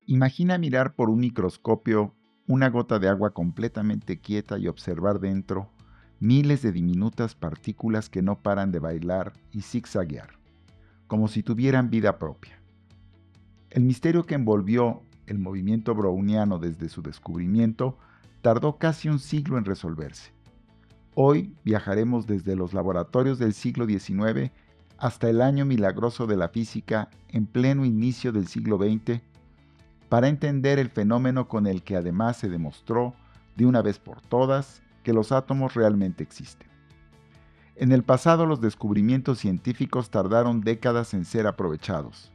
Imagina mirar por un microscopio una gota de agua completamente quieta y observar dentro miles de diminutas partículas que no paran de bailar y zigzaguear, como si tuvieran vida propia. El misterio que envolvió el movimiento browniano desde su descubrimiento tardó casi un siglo en resolverse. Hoy viajaremos desde los laboratorios del siglo XIX hasta el año milagroso de la física en pleno inicio del siglo XX para entender el fenómeno con el que además se demostró de una vez por todas que los átomos realmente existen. En el pasado los descubrimientos científicos tardaron décadas en ser aprovechados.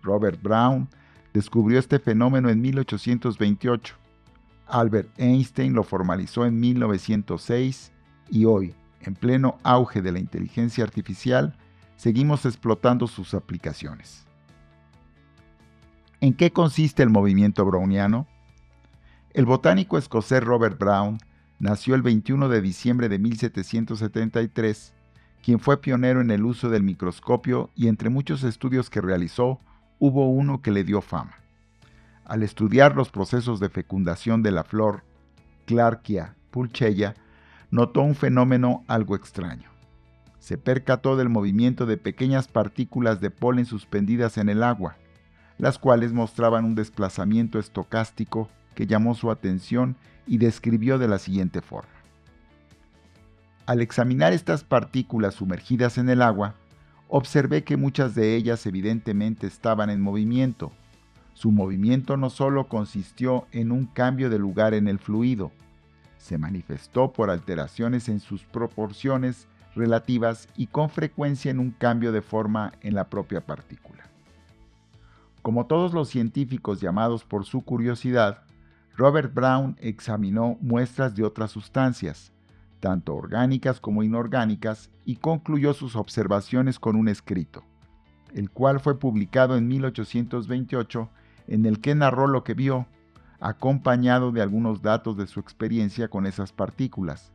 Robert Brown descubrió este fenómeno en 1828, Albert Einstein lo formalizó en 1906 y hoy, en pleno auge de la inteligencia artificial, seguimos explotando sus aplicaciones. ¿En qué consiste el movimiento browniano? El botánico escocés Robert Brown nació el 21 de diciembre de 1773, quien fue pionero en el uso del microscopio y entre muchos estudios que realizó, hubo uno que le dio fama. Al estudiar los procesos de fecundación de la flor Clarkia pulcheya, notó un fenómeno algo extraño. Se percató del movimiento de pequeñas partículas de polen suspendidas en el agua, las cuales mostraban un desplazamiento estocástico que llamó su atención y describió de la siguiente forma. Al examinar estas partículas sumergidas en el agua, observé que muchas de ellas evidentemente estaban en movimiento. Su movimiento no solo consistió en un cambio de lugar en el fluido, se manifestó por alteraciones en sus proporciones relativas y con frecuencia en un cambio de forma en la propia partícula. Como todos los científicos llamados por su curiosidad, Robert Brown examinó muestras de otras sustancias, tanto orgánicas como inorgánicas, y concluyó sus observaciones con un escrito, el cual fue publicado en 1828, en el que narró lo que vio, acompañado de algunos datos de su experiencia con esas partículas.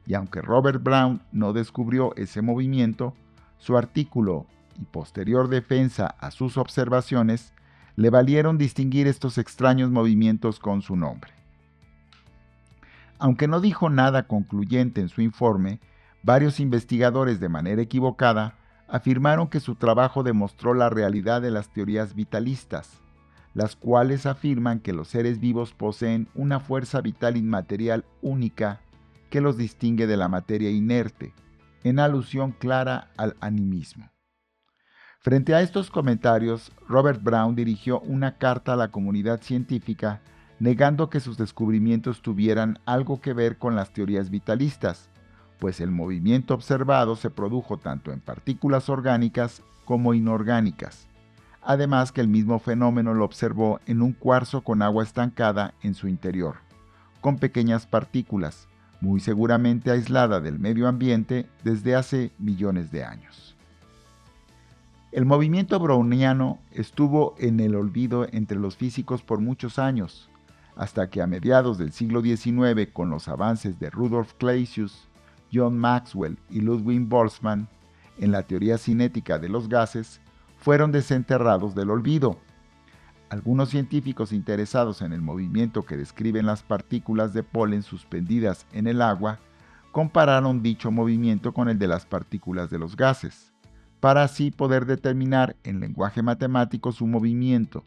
Y aunque Robert Brown no descubrió ese movimiento, su artículo y posterior defensa a sus observaciones le valieron distinguir estos extraños movimientos con su nombre. Aunque no dijo nada concluyente en su informe, varios investigadores de manera equivocada afirmaron que su trabajo demostró la realidad de las teorías vitalistas, las cuales afirman que los seres vivos poseen una fuerza vital inmaterial única que los distingue de la materia inerte, en alusión clara al animismo. Frente a estos comentarios, Robert Brown dirigió una carta a la comunidad científica negando que sus descubrimientos tuvieran algo que ver con las teorías vitalistas, pues el movimiento observado se produjo tanto en partículas orgánicas como inorgánicas. Además que el mismo fenómeno lo observó en un cuarzo con agua estancada en su interior, con pequeñas partículas, muy seguramente aislada del medio ambiente desde hace millones de años. El movimiento browniano estuvo en el olvido entre los físicos por muchos años, hasta que a mediados del siglo XIX, con los avances de Rudolf Clausius, John Maxwell y Ludwig Boltzmann en la teoría cinética de los gases, fueron desenterrados del olvido. Algunos científicos interesados en el movimiento que describen las partículas de polen suspendidas en el agua compararon dicho movimiento con el de las partículas de los gases, para así poder determinar en lenguaje matemático su movimiento.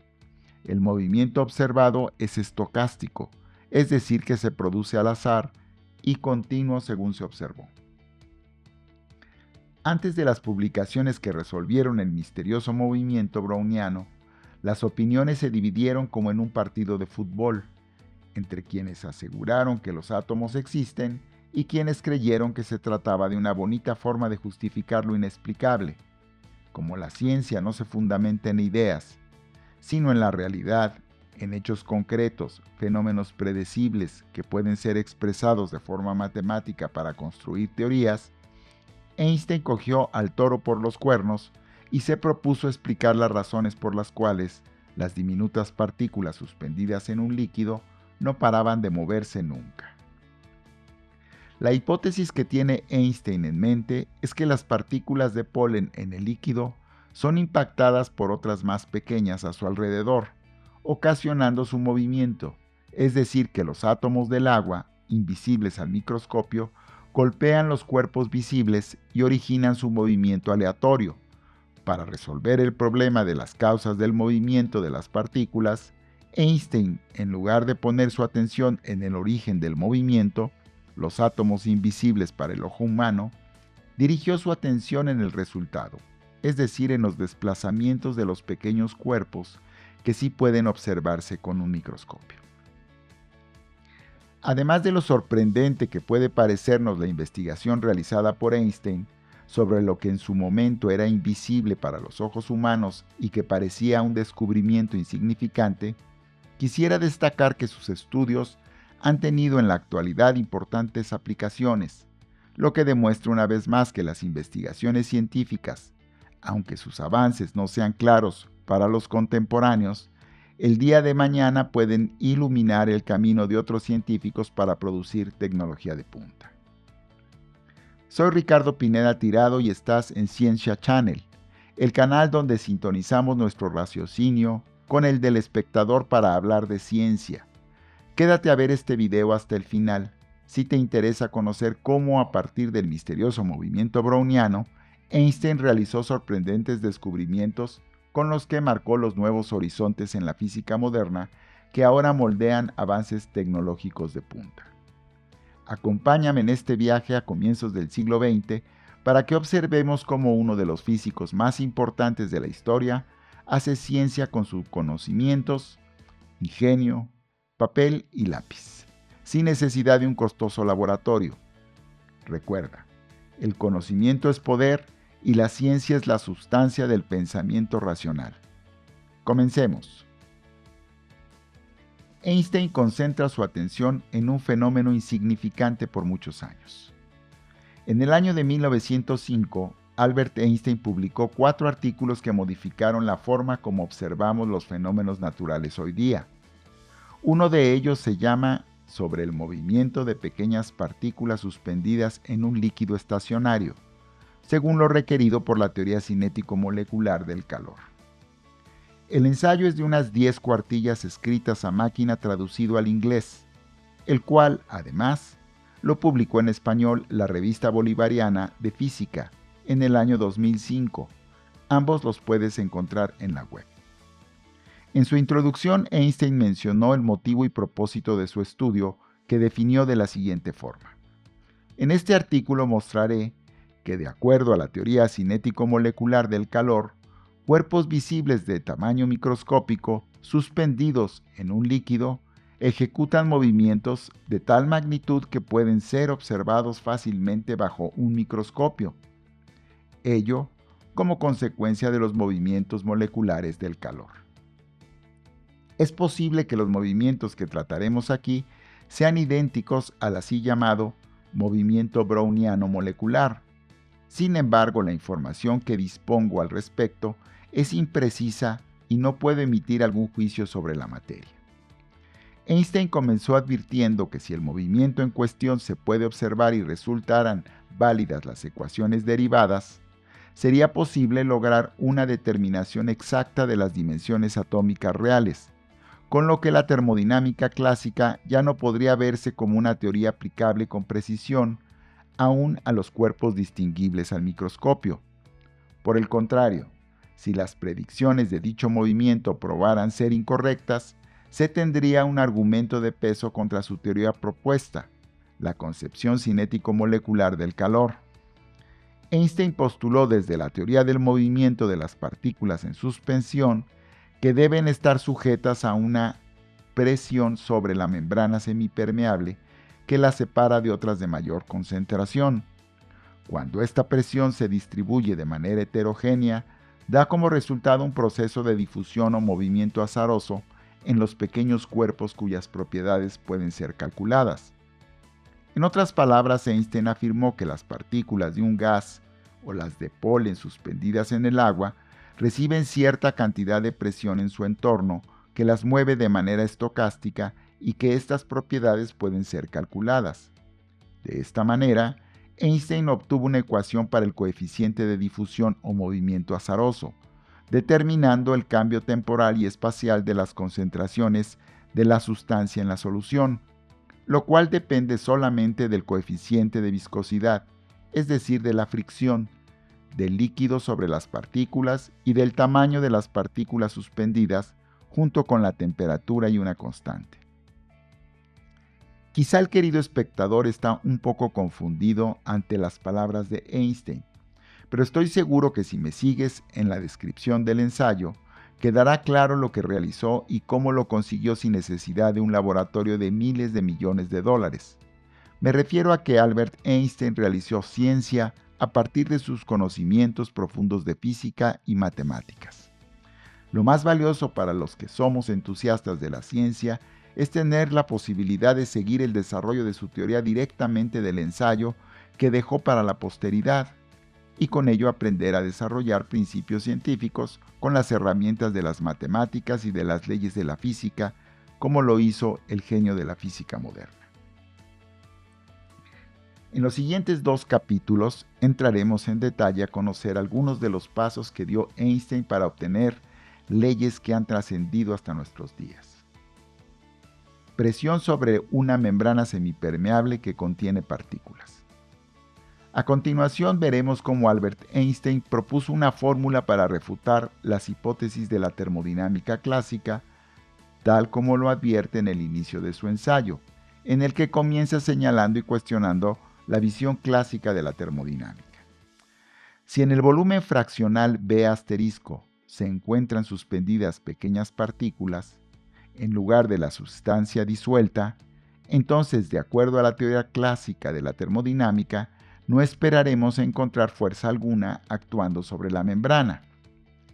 El movimiento observado es estocástico, es decir, que se produce al azar y continuo según se observó. Antes de las publicaciones que resolvieron el misterioso movimiento browniano, las opiniones se dividieron como en un partido de fútbol, entre quienes aseguraron que los átomos existen y quienes creyeron que se trataba de una bonita forma de justificar lo inexplicable. Como la ciencia no se fundamenta en ideas, sino en la realidad, en hechos concretos, fenómenos predecibles que pueden ser expresados de forma matemática para construir teorías, Einstein cogió al toro por los cuernos y se propuso explicar las razones por las cuales las diminutas partículas suspendidas en un líquido no paraban de moverse nunca. La hipótesis que tiene Einstein en mente es que las partículas de polen en el líquido son impactadas por otras más pequeñas a su alrededor, ocasionando su movimiento, es decir, que los átomos del agua, invisibles al microscopio, golpean los cuerpos visibles y originan su movimiento aleatorio. Para resolver el problema de las causas del movimiento de las partículas, Einstein, en lugar de poner su atención en el origen del movimiento, los átomos invisibles para el ojo humano, dirigió su atención en el resultado, es decir, en los desplazamientos de los pequeños cuerpos que sí pueden observarse con un microscopio. Además de lo sorprendente que puede parecernos la investigación realizada por Einstein sobre lo que en su momento era invisible para los ojos humanos y que parecía un descubrimiento insignificante, quisiera destacar que sus estudios han tenido en la actualidad importantes aplicaciones, lo que demuestra una vez más que las investigaciones científicas, aunque sus avances no sean claros para los contemporáneos, el día de mañana pueden iluminar el camino de otros científicos para producir tecnología de punta. Soy Ricardo Pineda Tirado y estás en Ciencia Channel, el canal donde sintonizamos nuestro raciocinio con el del espectador para hablar de ciencia. Quédate a ver este video hasta el final, si te interesa conocer cómo a partir del misterioso movimiento browniano, Einstein realizó sorprendentes descubrimientos con los que marcó los nuevos horizontes en la física moderna que ahora moldean avances tecnológicos de punta. Acompáñame en este viaje a comienzos del siglo XX para que observemos cómo uno de los físicos más importantes de la historia hace ciencia con sus conocimientos, ingenio, papel y lápiz, sin necesidad de un costoso laboratorio. Recuerda, el conocimiento es poder y la ciencia es la sustancia del pensamiento racional. Comencemos. Einstein concentra su atención en un fenómeno insignificante por muchos años. En el año de 1905, Albert Einstein publicó 4 artículos que modificaron la forma como observamos los fenómenos naturales hoy día. Uno de ellos se llama Sobre el movimiento de pequeñas partículas suspendidas en un líquido estacionario, según lo requerido por la teoría cinético-molecular del calor. El ensayo es de unas 10 cuartillas escritas a máquina traducido al inglés, el cual, además, lo publicó en español la Revista Bolivariana de Física en el año 2005. Ambos los puedes encontrar en la web. En su introducción, Einstein mencionó el motivo y propósito de su estudio, que definió de la siguiente forma. En este artículo mostraré que, de acuerdo a la teoría cinético-molecular del calor, cuerpos visibles de tamaño microscópico, suspendidos en un líquido, ejecutan movimientos de tal magnitud que pueden ser observados fácilmente bajo un microscopio. Ello como consecuencia de los movimientos moleculares del calor. Es posible que los movimientos que trataremos aquí sean idénticos al así llamado movimiento browniano molecular. Sin embargo, la información que dispongo al respecto es imprecisa y no puedo emitir algún juicio sobre la materia. Einstein comenzó advirtiendo que si el movimiento en cuestión se puede observar y resultaran válidas las ecuaciones derivadas, sería posible lograr una determinación exacta de las dimensiones atómicas reales, con lo que la termodinámica clásica ya no podría verse como una teoría aplicable con precisión aún a los cuerpos distinguibles al microscopio. Por el contrario, si las predicciones de dicho movimiento probaran ser incorrectas, se tendría un argumento de peso contra su teoría propuesta, la concepción cinético-molecular del calor. Einstein postuló desde la teoría del movimiento de las partículas en suspensión que deben estar sujetas a una presión sobre la membrana semipermeable que las separa de otras de mayor concentración. Cuando esta presión se distribuye de manera heterogénea, da como resultado un proceso de difusión o movimiento azaroso en los pequeños cuerpos cuyas propiedades pueden ser calculadas. En otras palabras, Einstein afirmó que las partículas de un gas o las de polen suspendidas en el agua reciben cierta cantidad de presión en su entorno que las mueve de manera estocástica y que estas propiedades pueden ser calculadas. De esta manera, Einstein obtuvo una ecuación para el coeficiente de difusión o movimiento azaroso, determinando el cambio temporal y espacial de las concentraciones de la sustancia en la solución, lo cual depende solamente del coeficiente de viscosidad, es decir, de la fricción del líquido sobre las partículas y del tamaño de las partículas suspendidas, junto con la temperatura y una constante. Quizá el querido espectador está un poco confundido ante las palabras de Einstein, pero estoy seguro que si me sigues en la descripción del ensayo, quedará claro lo que realizó y cómo lo consiguió sin necesidad de un laboratorio de miles de millones de dólares. Me refiero a que Albert Einstein realizó ciencia a partir de sus conocimientos profundos de física y matemáticas. Lo más valioso para los que somos entusiastas de la ciencia es tener la posibilidad de seguir el desarrollo de su teoría directamente del ensayo que dejó para la posteridad, y con ello aprender a desarrollar principios científicos con las herramientas de las matemáticas y de las leyes de la física, como lo hizo el genio de la física moderna. En los siguientes 2 capítulos entraremos en detalle a conocer algunos de los pasos que dio Einstein para obtener leyes que han trascendido hasta nuestros días. Presión sobre una membrana semipermeable que contiene partículas. A continuación veremos cómo Albert Einstein propuso una fórmula para refutar las hipótesis de la termodinámica clásica, tal como lo advierte en el inicio de su ensayo, en el que comienza señalando y cuestionando la visión clásica de la termodinámica. Si en el volumen fraccional B asterisco se encuentran suspendidas pequeñas partículas, en lugar de la sustancia disuelta, entonces, de acuerdo a la teoría clásica de la termodinámica, no esperaremos encontrar fuerza alguna actuando sobre la membrana,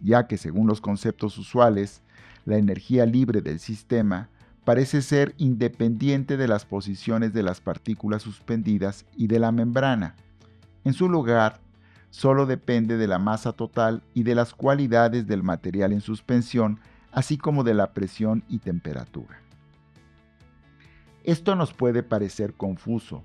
ya que según los conceptos usuales, la energía libre del sistema parece ser independiente de las posiciones de las partículas suspendidas y de la membrana. En su lugar, solo depende de la masa total y de las cualidades del material en suspensión, así como de la presión y temperatura. Esto nos puede parecer confuso,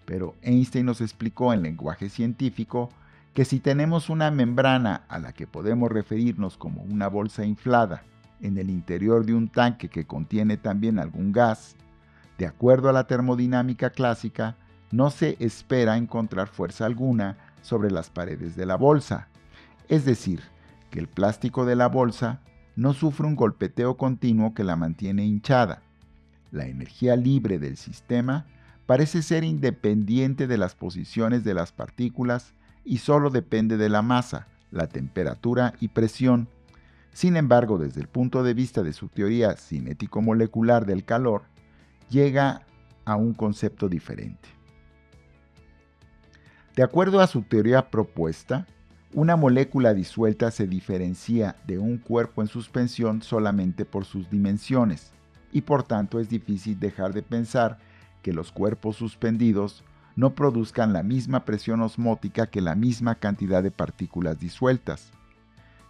pero Einstein nos explicó en lenguaje científico que si tenemos una membrana a la que podemos referirnos como una bolsa inflada en el interior de un tanque que contiene también algún gas, de acuerdo a la termodinámica clásica, no se espera encontrar fuerza alguna sobre las paredes de la bolsa. Es decir, que el plástico de la bolsa no sufre un golpeteo continuo que la mantiene hinchada. La energía libre del sistema parece ser independiente de las posiciones de las partículas y solo depende de la masa, la temperatura y presión. Sin embargo, desde el punto de vista de su teoría cinético-molecular del calor, llega a un concepto diferente. De acuerdo a su teoría propuesta, una molécula disuelta se diferencia de un cuerpo en suspensión solamente por sus dimensiones, y por tanto es difícil dejar de pensar que los cuerpos suspendidos no produzcan la misma presión osmótica que la misma cantidad de partículas disueltas.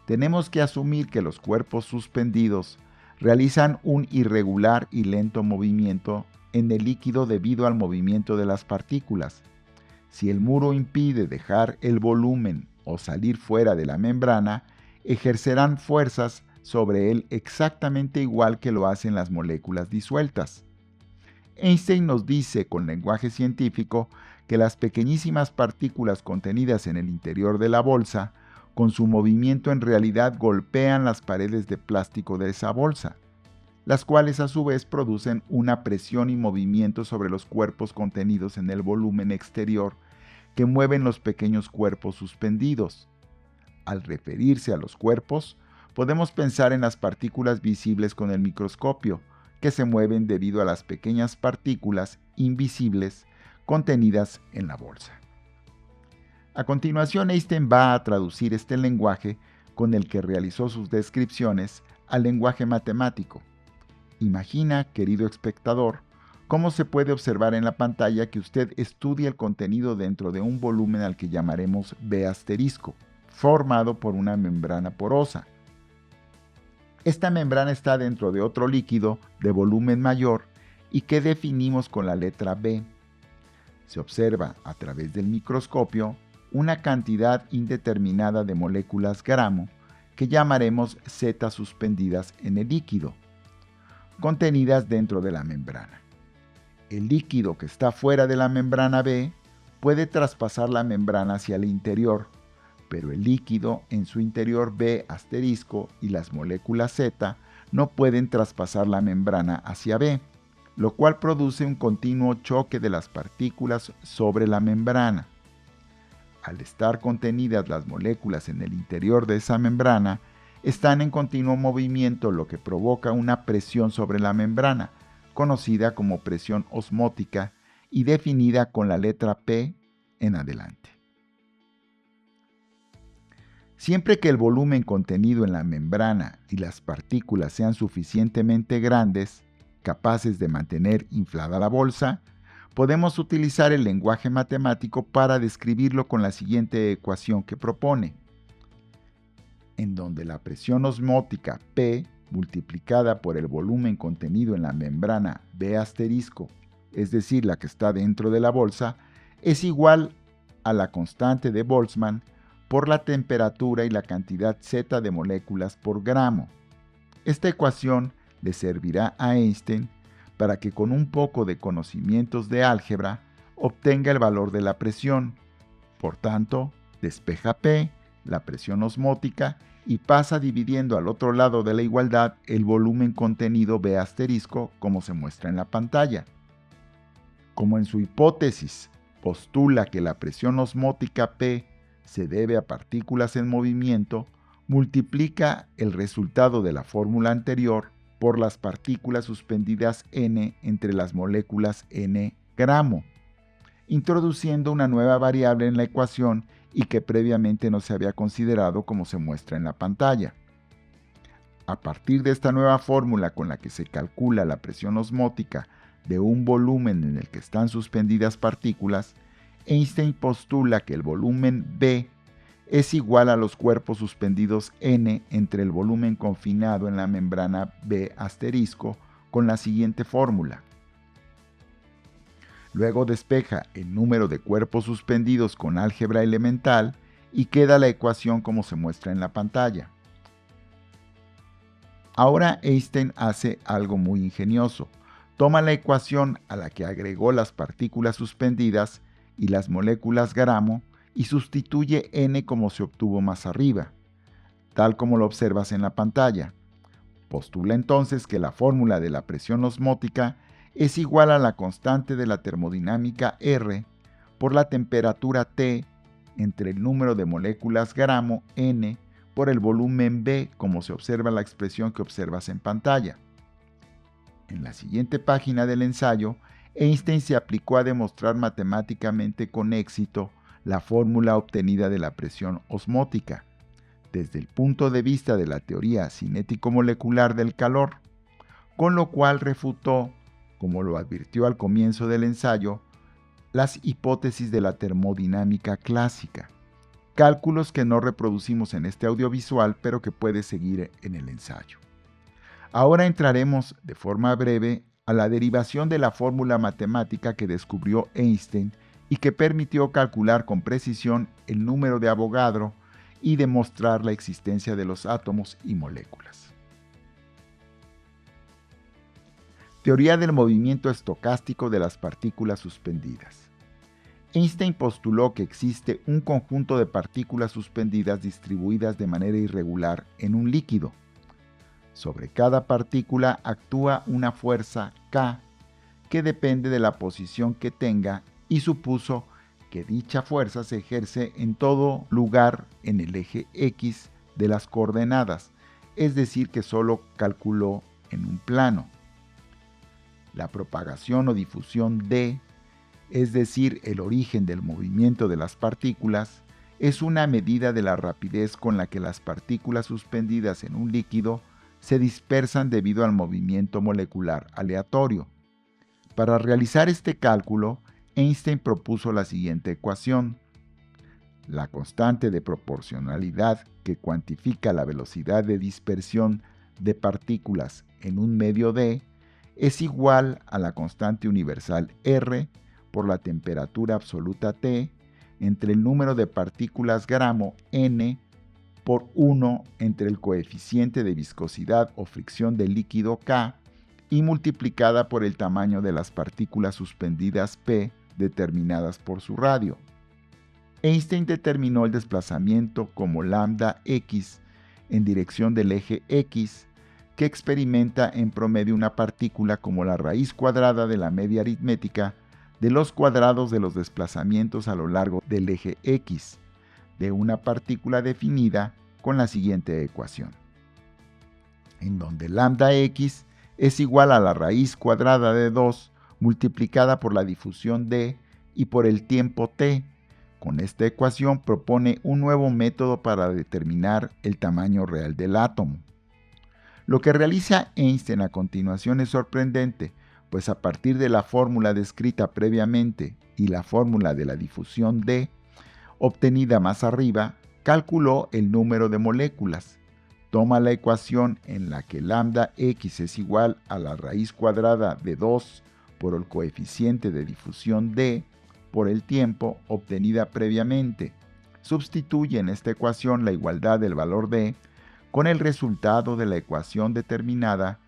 Tenemos que asumir que los cuerpos suspendidos realizan un irregular y lento movimiento en el líquido debido al movimiento de las partículas. Si el muro impide dejar el volumen o salir fuera de la membrana, ejercerán fuerzas sobre él exactamente igual que lo hacen las moléculas disueltas. Einstein nos dice con lenguaje científico que las pequeñísimas partículas contenidas en el interior de la bolsa, con su movimiento en realidad golpean las paredes de plástico de esa bolsa, las cuales a su vez producen una presión y movimiento sobre los cuerpos contenidos en el volumen exterior que mueven los pequeños cuerpos suspendidos. Al referirse a los cuerpos, podemos pensar en las partículas visibles con el microscopio, que se mueven debido a las pequeñas partículas invisibles contenidas en la bolsa. A continuación, Einstein va a traducir este lenguaje con el que realizó sus descripciones al lenguaje matemático. Imagina, querido espectador, cómo se puede observar en la pantalla que usted estudia el contenido dentro de un volumen al que llamaremos B asterisco, formado por una membrana porosa. Esta membrana está dentro de otro líquido de volumen mayor y que definimos con la letra B. Se observa a través del microscopio una cantidad indeterminada de moléculas gramo que llamaremos Z suspendidas en el líquido, contenidas dentro de la membrana. El líquido que está fuera de la membrana B puede traspasar la membrana hacia el interior, pero el líquido en su interior B asterisco y las moléculas Z no pueden traspasar la membrana hacia B, lo cual produce un continuo choque de las partículas sobre la membrana. Al estar contenidas las moléculas en el interior de esa membrana, están en continuo movimiento, lo que provoca una presión sobre la membrana, conocida como presión osmótica y definida con la letra P en adelante. Siempre que el volumen contenido en la membrana y las partículas sean suficientemente grandes, capaces de mantener inflada la bolsa, podemos utilizar el lenguaje matemático para describirlo con la siguiente ecuación que propone, en donde la presión osmótica P multiplicada por el volumen contenido en la membrana B asterisco, es decir, la que está dentro de la bolsa, es igual a la constante de Boltzmann por la temperatura y la cantidad Z de moléculas por gramo. Esta ecuación le servirá a Einstein para que con un poco de conocimientos de álgebra obtenga el valor de la presión. Por tanto, despeja P, la presión osmótica, y pasa dividiendo al otro lado de la igualdad el volumen contenido B asterisco como se muestra en la pantalla. Como en su hipótesis postula que la presión osmótica P se debe a partículas en movimiento, multiplica el resultado de la fórmula anterior por las partículas suspendidas N entre las moléculas N gramo, introduciendo una nueva variable en la ecuación y que previamente no se había considerado como se muestra en la pantalla. A partir de esta nueva fórmula con la que se calcula la presión osmótica de un volumen en el que están suspendidas partículas, Einstein postula que el volumen B es igual a los cuerpos suspendidos N entre el volumen confinado en la membrana B asterisco con la siguiente fórmula. Luego despeja el número de cuerpos suspendidos con álgebra elemental y queda la ecuación como se muestra en la pantalla. Ahora Einstein hace algo muy ingenioso. Toma la ecuación a la que agregó las partículas suspendidas y las moléculas gramo y sustituye N como se obtuvo más arriba, tal como lo observas en la pantalla. Postula entonces que la fórmula de la presión osmótica es igual a la constante de la termodinámica R por la temperatura T entre el número de moléculas gramo N por el volumen B, como se observa en la expresión que observas en pantalla. En la siguiente página del ensayo, Einstein se aplicó a demostrar matemáticamente con éxito la fórmula obtenida de la presión osmótica, desde el punto de vista de la teoría cinético-molecular del calor, con lo cual refutó, como lo advirtió al comienzo del ensayo, las hipótesis de la termodinámica clásica, cálculos que no reproducimos en este audiovisual, pero que puedes seguir en el ensayo. Ahora entraremos de forma breve a la derivación de la fórmula matemática que descubrió Einstein y que permitió calcular con precisión el número de Avogadro y demostrar la existencia de los átomos y moléculas. Teoría del movimiento estocástico de las partículas suspendidas. Einstein postuló que existe un conjunto de partículas suspendidas distribuidas de manera irregular en un líquido. Sobre cada partícula actúa una fuerza K que depende de la posición que tenga y supuso que dicha fuerza se ejerce en todo lugar en el eje X de las coordenadas, es decir, que solo calculó en un plano. La propagación o difusión D, es decir, el origen del movimiento de las partículas, es una medida de la rapidez con la que las partículas suspendidas en un líquido se dispersan debido al movimiento molecular aleatorio. Para realizar este cálculo, Einstein propuso la siguiente ecuación. La constante de proporcionalidad que cuantifica la velocidad de dispersión de partículas en un medio D es igual a la constante universal R por la temperatura absoluta T entre el número de partículas gramo N por 1 entre el coeficiente de viscosidad o fricción del líquido K y multiplicada por el tamaño de las partículas suspendidas P determinadas por su radio. Einstein determinó el desplazamiento como lambda x en dirección del eje X, que experimenta en promedio una partícula como la raíz cuadrada de la media aritmética de los cuadrados de los desplazamientos a lo largo del eje X, de una partícula definida con la siguiente ecuación, en donde lambda x es igual a la raíz cuadrada de 2 multiplicada por la difusión d y por el tiempo t. Con esta ecuación propone un nuevo método para determinar el tamaño real del átomo. Lo que realiza Einstein a continuación es sorprendente, pues a partir de la fórmula descrita previamente y la fórmula de la difusión d, obtenida más arriba, calculó el número de moléculas. Toma la ecuación en la que lambda x es igual a la raíz cuadrada de 2 por el coeficiente de difusión d por el tiempo obtenida previamente. Sustituye en esta ecuación la igualdad del valor d con el resultado de la ecuación determinada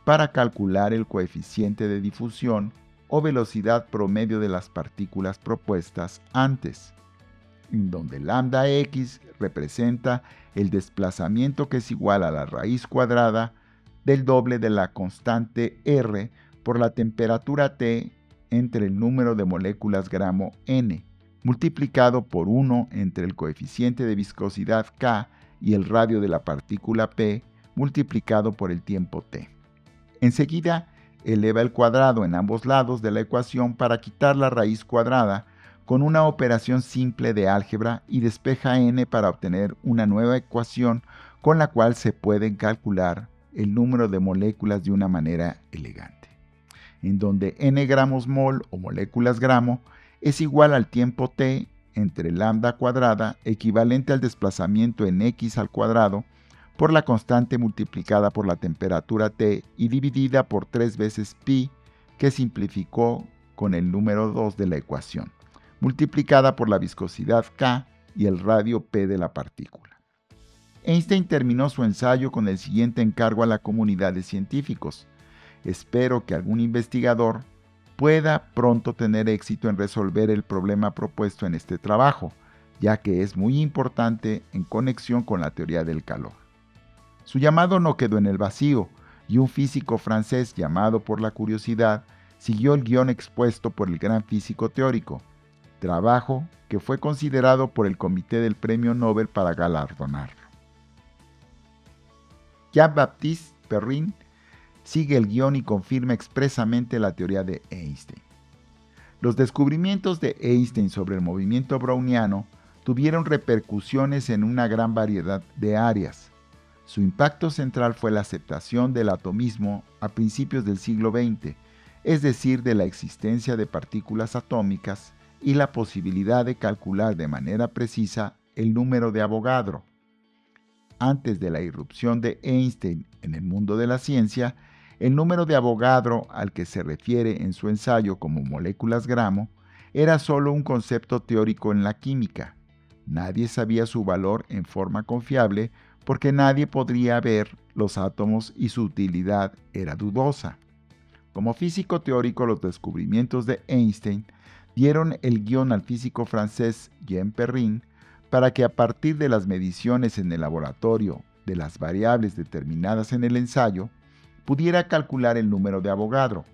para calcular el coeficiente de difusión o velocidad promedio de las partículas propuestas antes, en donde lambda x representa el desplazamiento que es igual a la raíz cuadrada del doble de la constante r por la temperatura T entre el número de moléculas gramo n, multiplicado por 1 entre el coeficiente de viscosidad K y el radio de la partícula P, multiplicado por el tiempo T. Enseguida, eleva el cuadrado en ambos lados de la ecuación para quitar la raíz cuadrada con una operación simple de álgebra y despeja n para obtener una nueva ecuación con la cual se pueden calcular el número de moléculas de una manera elegante, en donde n gramos mol o moléculas gramo es igual al tiempo t entre lambda cuadrada equivalente al desplazamiento en x al cuadrado por la constante multiplicada por la temperatura T y dividida por 3 veces pi, que simplificó con el número 2 de la ecuación, multiplicada por la viscosidad K y el radio P de la partícula. Einstein terminó su ensayo con el siguiente encargo a la comunidad de científicos: espero que algún investigador pueda pronto tener éxito en resolver el problema propuesto en este trabajo, ya que es muy importante en conexión con la teoría del calor. Su llamado no quedó en el vacío, y un físico francés llamado por la curiosidad siguió el guión expuesto por el gran físico teórico, trabajo que fue considerado por el Comité del Premio Nobel para galardonarlo. Jean-Baptiste Perrin sigue el guión y confirma expresamente la teoría de Einstein. Los descubrimientos de Einstein sobre el movimiento browniano tuvieron repercusiones en una gran variedad de áreas. Su impacto central fue la aceptación del atomismo a principios del siglo XX, es decir, de la existencia de partículas atómicas y la posibilidad de calcular de manera precisa el número de Avogadro. Antes de la irrupción de Einstein en el mundo de la ciencia, el número de Avogadro al que se refiere en su ensayo como moléculas gramo era solo un concepto teórico en la química. Nadie sabía su valor en forma confiable porque nadie podría ver los átomos y su utilidad era dudosa. Como físico teórico, los descubrimientos de Einstein dieron el guión al físico francés Jean Perrin para que a partir de las mediciones en el laboratorio de las variables determinadas en el ensayo, pudiera calcular el número de Avogadro.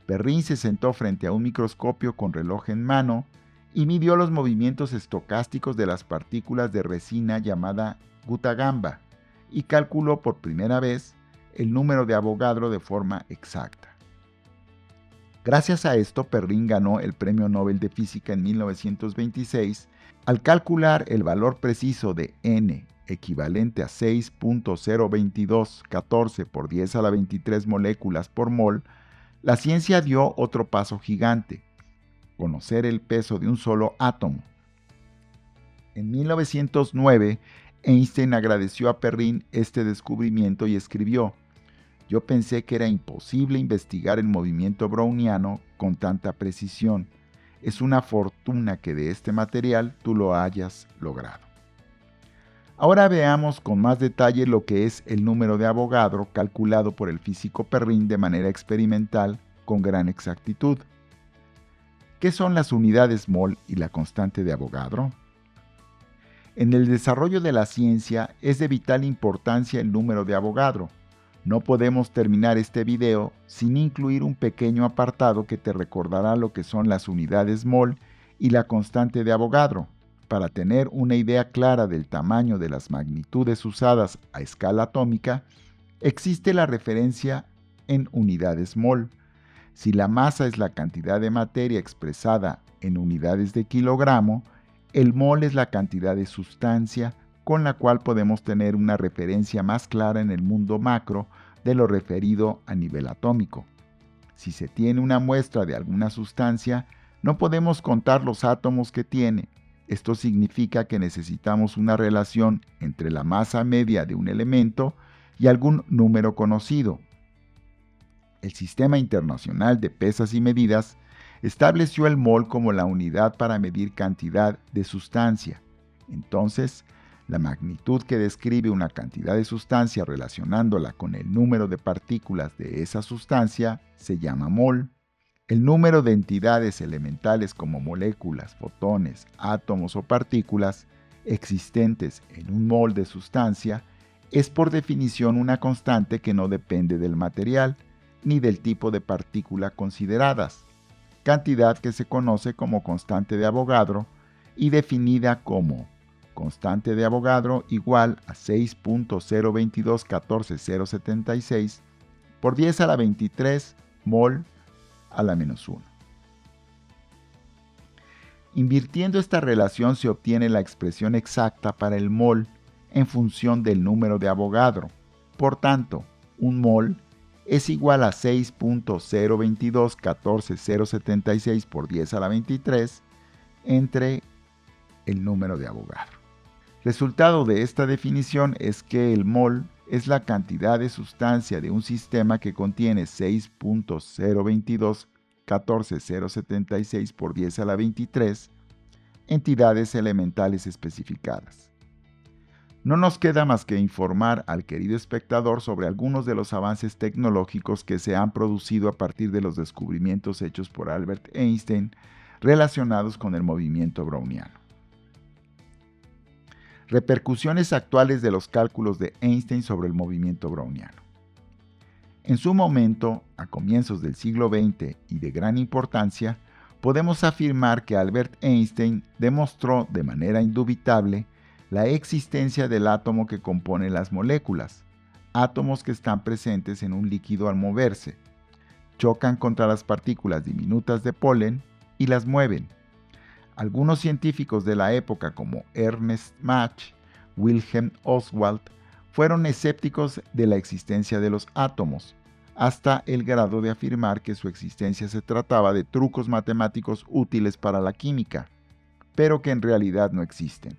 Perrin se sentó frente a un microscopio con reloj en mano y midió los movimientos estocásticos de las partículas de resina llamada gutta-gamba y calculó por primera vez el número de Avogadro de forma exacta. Gracias a esto, Perrin ganó el Premio Nobel de Física en 1926 al calcular el valor preciso de n, equivalente a 6.02214 por 10 a la 23 moléculas por mol. La ciencia dio otro paso gigante: conocer el peso de un solo átomo. En 1909, Einstein agradeció a Perrin este descubrimiento y escribió: «Yo pensé que era imposible investigar el movimiento browniano con tanta precisión. Es una fortuna que de este material tú lo hayas logrado». Ahora veamos con más detalle lo que es el número de Avogadro calculado por el físico Perrin de manera experimental con gran exactitud. ¿Qué son las unidades mol y la constante de Avogadro? En el desarrollo de la ciencia es de vital importancia el número de Avogadro. No podemos terminar este video sin incluir un pequeño apartado que te recordará lo que son las unidades mol y la constante de Avogadro. Para tener una idea clara del tamaño de las magnitudes usadas a escala atómica, existe la referencia en unidades mol. Si la masa es la cantidad de materia expresada en unidades de kilogramo, el mol es la cantidad de sustancia con la cual podemos tener una referencia más clara en el mundo macro de lo referido a nivel atómico. Si se tiene una muestra de alguna sustancia, no podemos contar los átomos que tiene. Esto significa que necesitamos una relación entre la masa media de un elemento y algún número conocido. El Sistema Internacional de Pesas y Medidas estableció el mol como la unidad para medir cantidad de sustancia. Entonces, la magnitud que describe una cantidad de sustancia relacionándola con el número de partículas de esa sustancia se llama mol. El número de entidades elementales como moléculas, fotones, átomos o partículas existentes en un mol de sustancia es por definición una constante que no depende del material ni del tipo de partícula consideradas, cantidad que se conoce como constante de Avogadro y definida como constante de Avogadro igual a 6.022.14076 por 10 a la 23 mol a la menos 1. Invirtiendo esta relación se obtiene la expresión exacta para el mol en función del número de Avogadro. Por tanto, un mol es igual a 6.022.14076 por 10 a la 23 entre el número de Avogadro. Resultado de esta definición es que el mol es la cantidad de sustancia de un sistema que contiene 6.022.14076 por 10 a la 23 entidades elementales especificadas. No nos queda más que informar al querido espectador sobre algunos de los avances tecnológicos que se han producido a partir de los descubrimientos hechos por Albert Einstein relacionados con el movimiento browniano. Repercusiones actuales de los cálculos de Einstein sobre el movimiento browniano. En su momento, a comienzos del siglo XX y de gran importancia, podemos afirmar que Albert Einstein demostró de manera indubitable la existencia del átomo que compone las moléculas, átomos que están presentes en un líquido al moverse, chocan contra las partículas diminutas de polen y las mueven. Algunos científicos de la época como Ernst Mach, Wilhelm Oswald, fueron escépticos de la existencia de los átomos, hasta el grado de afirmar que su existencia se trataba de trucos matemáticos útiles para la química, pero que en realidad no existen,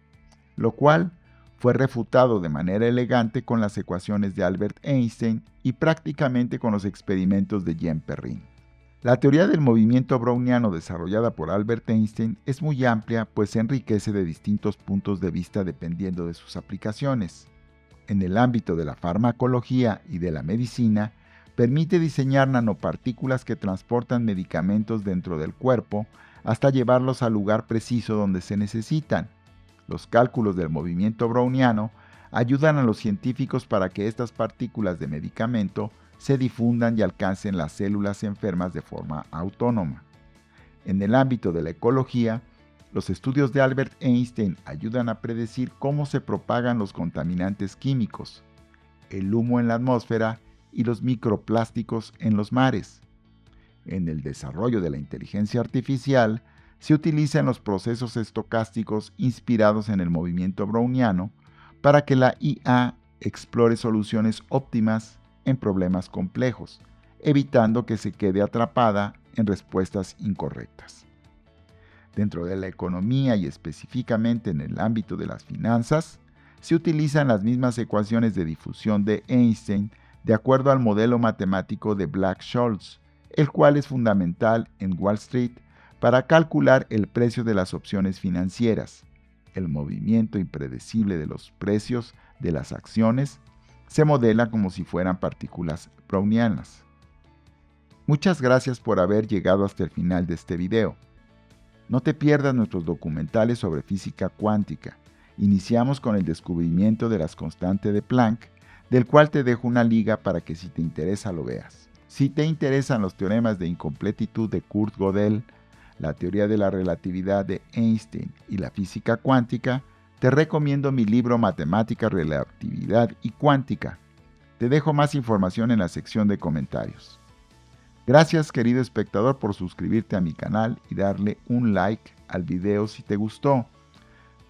lo cual fue refutado de manera elegante con las ecuaciones de Albert Einstein y prácticamente con los experimentos de Jean Perrin. La teoría del movimiento browniano desarrollada por Albert Einstein es muy amplia, pues se enriquece de distintos puntos de vista dependiendo de sus aplicaciones. En el ámbito de la farmacología y de la medicina, permite diseñar nanopartículas que transportan medicamentos dentro del cuerpo hasta llevarlos al lugar preciso donde se necesitan. Los cálculos del movimiento browniano ayudan a los científicos para que estas partículas de medicamento se difundan y alcancen las células enfermas de forma autónoma. En el ámbito de la ecología, los estudios de Albert Einstein ayudan a predecir cómo se propagan los contaminantes químicos, el humo en la atmósfera y los microplásticos en los mares. En el desarrollo de la inteligencia artificial, se utilizan los procesos estocásticos inspirados en el movimiento browniano para que la IA explore soluciones óptimas en problemas complejos, evitando que se quede atrapada en respuestas incorrectas. Dentro de la economía y específicamente en el ámbito de las finanzas, se utilizan las mismas ecuaciones de difusión de Einstein de acuerdo al modelo matemático de Black-Scholes, el cual es fundamental en Wall Street para calcular el precio de las opciones financieras. el movimiento impredecible de los precios de las acciones se modela como si fueran partículas brownianas. Muchas gracias por haber llegado hasta el final de este video. No te pierdas nuestros documentales sobre física cuántica. Iniciamos con el descubrimiento de las constantes de Planck, del cual te dejo una liga para que si te interesa lo veas. Si te interesan los teoremas de incompletitud de Kurt Gödel, la teoría de la relatividad de Einstein y la física cuántica, te recomiendo mi libro Matemática, Relatividad y Cuántica. Te dejo más información en la sección de comentarios. Gracias, querido espectador, por suscribirte a mi canal y darle un like al video si te gustó.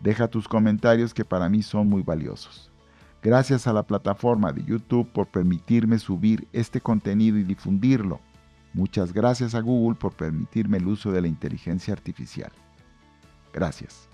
Deja tus comentarios que para mí son muy valiosos. Gracias a la plataforma de YouTube por permitirme subir este contenido y difundirlo. Muchas gracias a Google por permitirme el uso de la inteligencia artificial. Gracias.